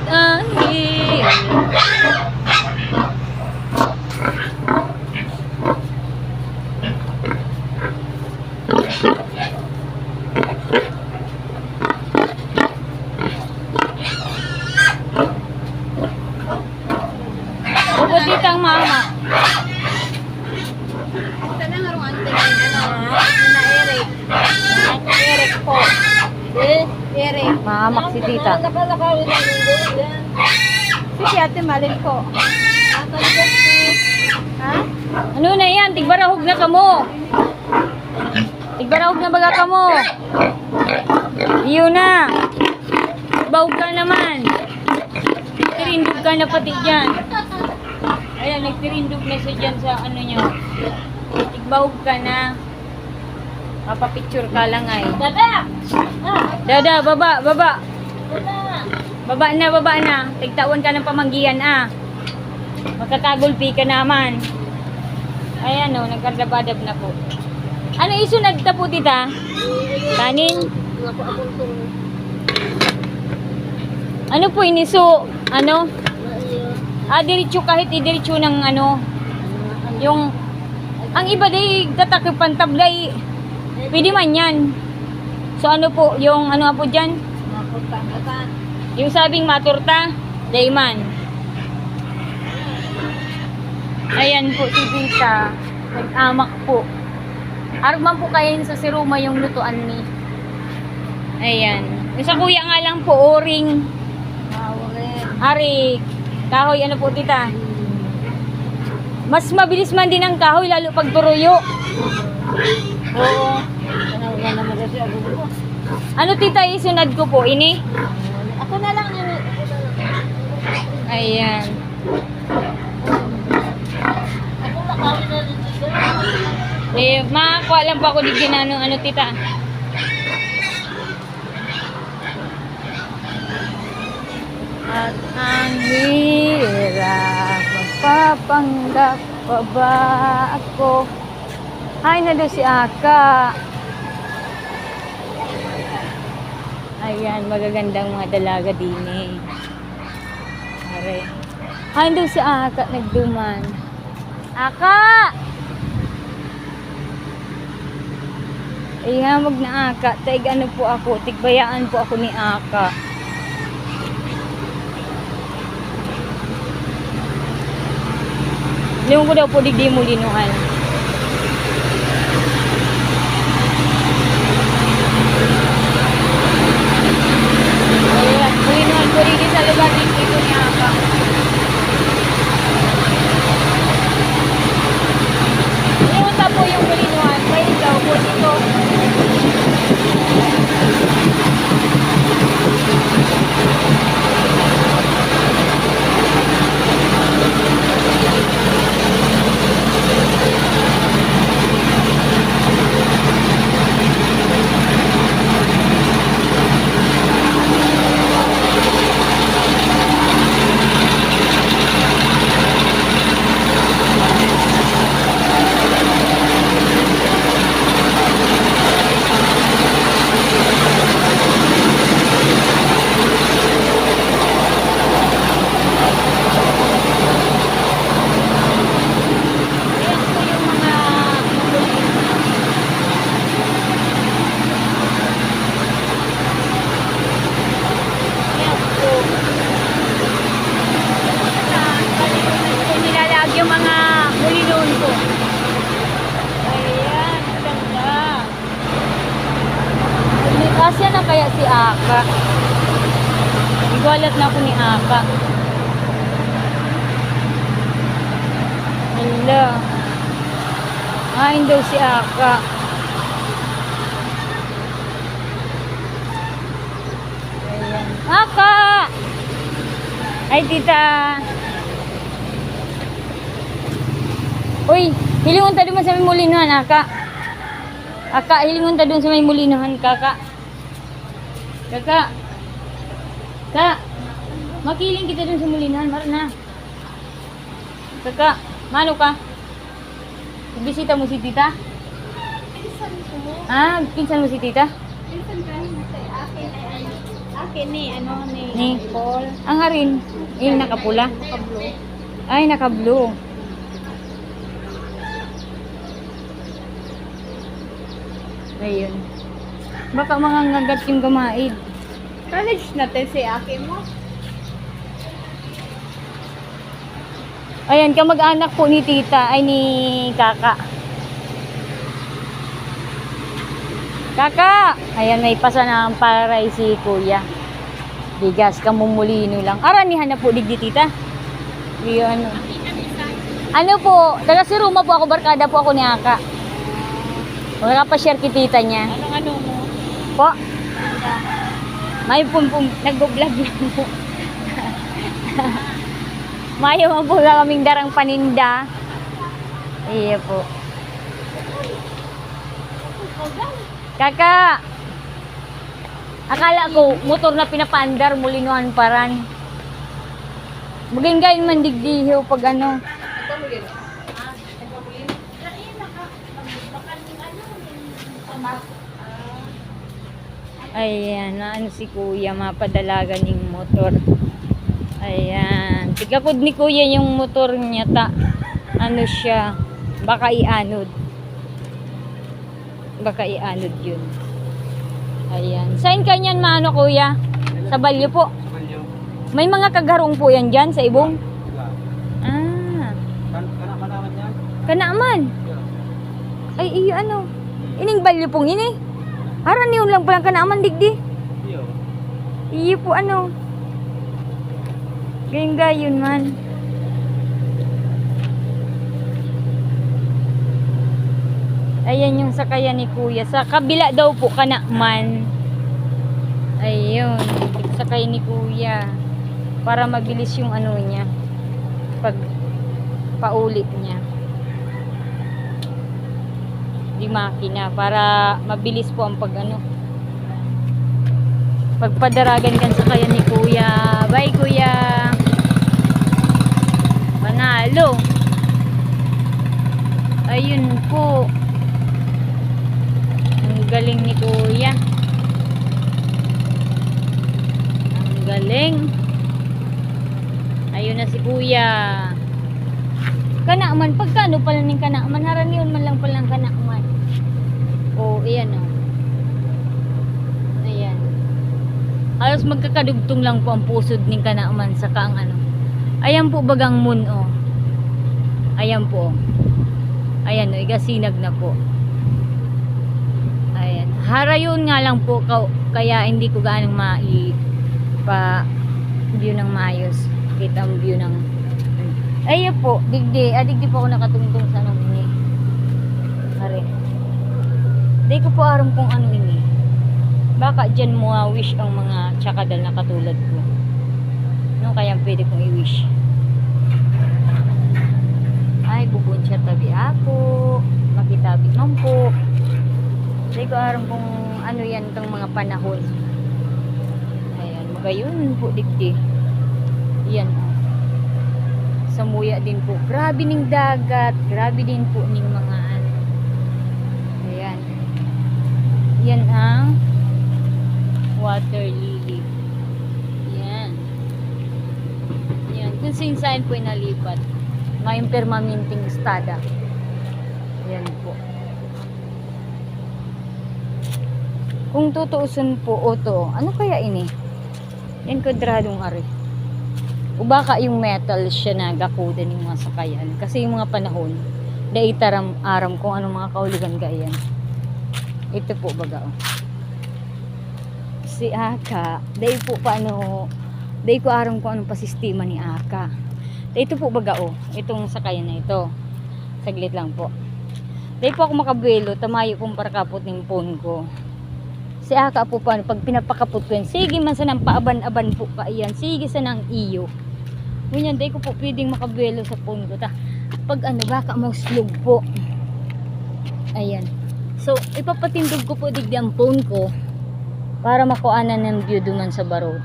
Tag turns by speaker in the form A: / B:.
A: Ay. Bubutitang mama.
B: Ito na nga rong anting na Eric. Eric po. Eric.
A: Mahamak si tita.
B: Nakalakawin na yung yan. Si Ate Malin po. Ha?
A: Ano na yan? Tigbarahog na kamo. Tigbarahog na baga kamo. Iyo na. Bahog ka naman. Tirindog ka na pati dyan. Ayan, nagtirindog na siya dyan sa ano nyo. Tigbahog ka na. Papapicture ka lang ay.
B: Dada!
A: Dada, baba, baba.
B: Dada!
A: Baba na. Tigtawan ka ng pamanggihan Makakagulpi ka naman. Ayan o, nagkardabadab na po. Ano isunod na po tita? Kanin? Ano po iniso? Ano? Diretso kahit idiretso ng ano. Yung, ang iba day tatakipan tablay. Pwede man yan. So ano po, yung ano po dyan? Yung sabing maturta, dayman. Ayan po si tita. Nag-amak po. Arman po kayo sa siruma yung lutuan ni. Ayan. Yung sa kuya nga lang po, oring. Ari, kahoy ano po tita? Mas mabilis man din ang kahoy lalo pag turuyo. Oo. Ano tita isunod ko po ini?
B: Ako na lang.
A: Ayan.
B: Ako nakawin na rin dito.
A: Makakuha lang po ako di ginanong ano tita. At ang hirap, magpapanggap pa ba ako? Ay, na doon si Aka. Ayan, magagandang mga dalaga din eh. Aray. Ay, doon si Aka, nagduman. Aka! Ay, hamog na Aka. Taig ano po ako, tigbayaan po ako ni Aka. Liwan ko daw po digdi mo linuhan. Ayan, linuhan ko rin sa lugar din dito ni Aka. Liwan po yung linuhan. Kaya daw po dito. Yung mga mulinon ko. Ayan, ganda. Kasya na kaya si Aka. Igualat na ako ni Aka. Hala. Ayun daw si Aka. Ayan. Aka! Ay, tita. Uy, hilingon ta doon sa may mulinohan, Aka. Aka, hilingon ta doon sa may mulinohan, Kaka. Kaka. Kak, makiling kita doon sa mulinohan, mara na. Kaka, mano ka? Bisita mo si tita?
B: Pinsan ko.
A: Ah, pinsan mo si tita?
B: Pinsan ka sa akin ay lalaki ni,
A: Ni?
B: Paul.
A: Ang harin, yung nakapula.
B: Kablo.
A: Ay, naka-blue. Ayun. Baka mga ngagat yung gamaid.
B: College natin si Aki mo.
A: Ayan, kamag-anak po ni tita, ay ni kaka. Kaka! Ayan, may pasanaang paray si kuya. Bigas, kamumulino lang. Aranihan na po, digdi tita. Di ano. Ano po, taga si Ruma po ako, barkada po ako ni Aka. Wala pa share kay tita niya.
B: Anong mo?
A: Po, may pum nag-vlog lang po. Mayo man po na kaming darang paninda. Iya po. Kaka, akala ko motor na pinapandar, mulinuhan paran. Maging gayon man digdihiw pag ano. Ayan, na ano si kuya, mapadalagan yung motor. Ayan, tigakod ni kuya yung motor niya ta. Ano siya, baka ianod. Baka ianod yun. Ayan, saan kanyan maano kuya? Sa Balyo po. May mga kagarong po yan dyan sa ibong? Ah, Kanaaman. Ay, iyo ano? Ining Balyo pong ini. Haran yun lang palang Kanaaman digdi. Iyo po ano? Gayon man. Ayan yung sakayan ni kuya. Sa kabila daw po Kanaaman. Ayun. Sakay ni kuya. Para mabilis yung ano niya. Pag paulit niya. Di makina. Para mabilis po ang pag ano. Pagpadaragan kan sakayan ni kuya. Bye kuya. Panalo. Ayun po. Ang galing ni kuya. Ang galing. Ayun na si kuya. Kanaaman. Pagkano pala ng Kanaaman? Haran yun man lang palang Kanaaman. O, ayan o. Ayan. Halos magkakadugtong lang po ang pusod ng Kanaaman sa kaang ano. Ayan po bagang moon o. Ayan po. Ayan o, igasinag na po. Ayan. Harayon nga lang po kaya hindi ko gaanong view ng maayos. Kita ang view ng ayan po, digdi po ako nakatungtong sa anong ini. Are. Di ko po aram kung ano ini. Baka dyan mo wish ang mga tsakadal na katulad ko. No, kaya pwede kong i-wish. Ay, bubun siya tabi ako. Makitabi man po. Di ko aram kung ano yan itong mga panahon. Ayan, magayon po digdi. Yan. Samuya din po. Grabe ning dagat. Grabe din po ning mga ano. Ayan. Yan ang water lily. Yan. Yan. Kung saan po inalipat. May permanenteng estada. Yan po. Kung tutuusin po oto, ano kaya ini? Yan kwadradong ari. O baka yung metal siya na gakuda ng mga sakayan. Kasi yung mga panahon, daitaram aram kung anong mga kauligan gayan. Ito po baga. Si Aka, day po paano, day ko aram kung anong pasistema ni Aka. Ito po baga itong sakayan na ito. Saglit lang po. Day po ako makabuelo, tamayo kong parakapot ng phone ko. Si Aka po paano, pag pinapakapot ko yan, sige man sa nang paaban-aban po ka yan, sige sa nang iyo. Ganyan, day ko po pwedeng makabuelo sa phone ko. Pag ano, baka mauslog po. Ayan. So, ipapatindog ko po digdi ang phone ko para makuanan ng view duman sa baroto.